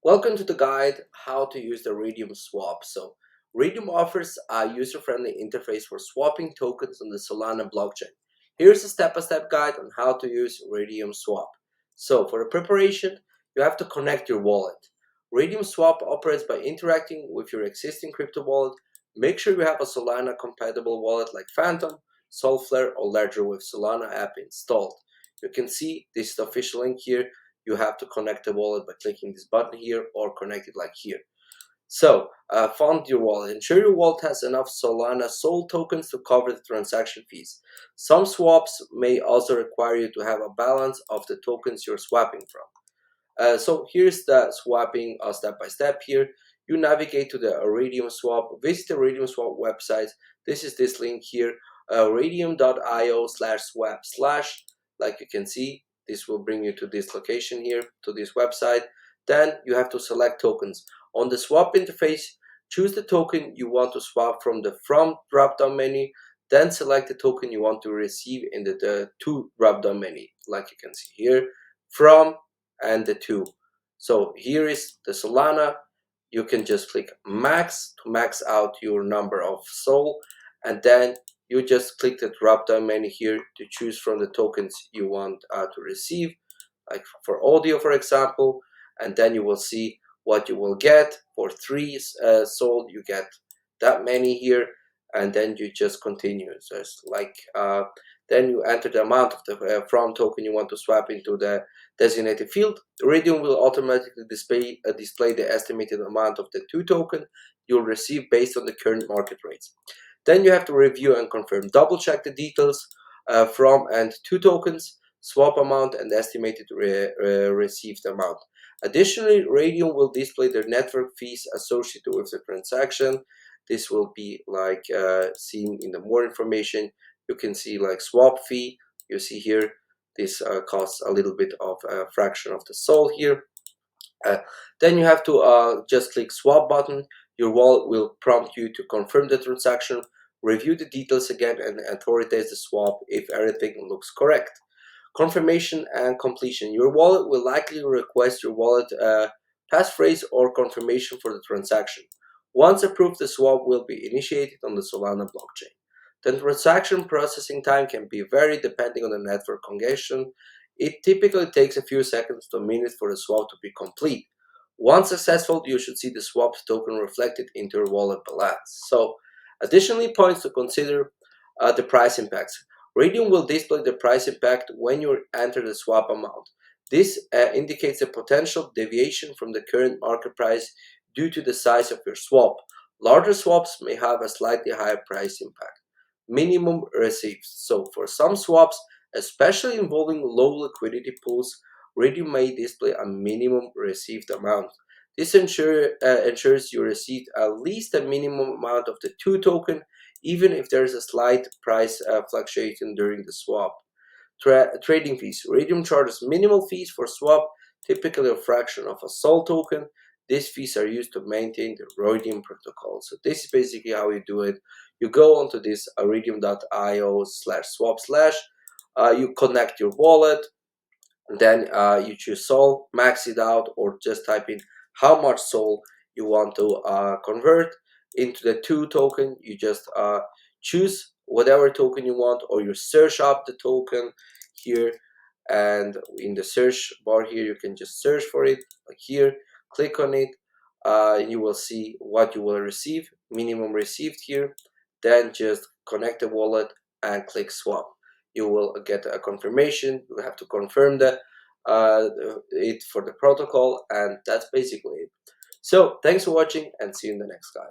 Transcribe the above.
Welcome to the guide how to use the Raydium swap. Raydium offers a user-friendly interface for swapping tokens on the Solana blockchain. Here's a step-by-step guide on how to use Raydium swap. For the preparation, you have to connect your wallet. Raydium swap operates by interacting with your existing crypto wallet. Make sure you have a Solana compatible wallet like Phantom, Solflare, or Ledger with Solana app installed. You can see this is the official link here. You have to connect the wallet by clicking this button here or connect it like here. Fund your wallet. Ensure your wallet has enough Solana Sol tokens to cover the transaction fees. Some swaps may also require you to have a balance of the tokens you're swapping from. So here's the swapping step by step here. You navigate to the Raydium swap. Visit the Raydium swap website. This is this link here, raydium.io/swap/. Like you can see, this will bring you to this location here, to this website. Then you have to select tokens. On the swap interface, choose the token you want to swap from the From drop-down menu. Then select the token you want to receive in the To drop-down menu. Like you can see here, From and the To. So here is the Solana. You can just click max to max out your number of Sol, and then you just click the drop down menu here to choose from the tokens you want to receive, like for audio for example, and then you will see what you will get. For 3 Sol you get that many here, and then you just continue. So it's like then you enter the amount of the From token you want to swap into the designated field. Raydium will automatically display the estimated amount of the To token you'll receive based on the current market rates. Then you have to review and confirm. Double check the details From and To tokens, swap amount, and estimated received amount. Additionally, Raydium will display their network fees associated with the transaction. This will be like seen in the more information. You can see like swap fee. You see here, this costs a little bit of a fraction of the Sol here. Then you have to just click swap button. Your wallet will prompt you to confirm the transaction, review the details again, and authorize the swap if everything looks correct. Confirmation and completion. Your wallet will likely request your wallet passphrase or confirmation for the transaction. Once approved, the swap will be initiated on the Solana blockchain. The transaction processing time can be varied depending on the network congestion. It typically takes a few seconds to a minute for the swap to be complete. Once successful, you should see the swap token reflected into your wallet balance. Additionally, points to consider the price impacts. Raydium will display the price impact when you enter the swap amount. This indicates a potential deviation from the current market price due to the size of your swap. Larger swaps may have a slightly higher price impact. Minimum received. So for some swaps, especially involving low liquidity pools, Raydium may display a minimum received amount. This ensures you received at least a minimum amount of the To token, even if there is a slight price fluctuation during the swap. Trading fees. Raydium charges minimal fees for swap, typically a fraction of a Sol token. These fees are used to maintain the Raydium protocol. So this is basically how you do it. You go onto this raydium.io/swap/. You connect your wallet, then you choose Sol, max it out, or just type in how much Sol you want to convert into the To token. You just choose whatever token you want, or you search up the token here, and in the search bar here you can just search for it like here, click on it. You will see what you will receive, minimum received here. Then just connect the wallet and click swap. You will get a confirmation. You have to confirm it for the protocol, and that's basically it. So thanks for watching, and see you in the next guide.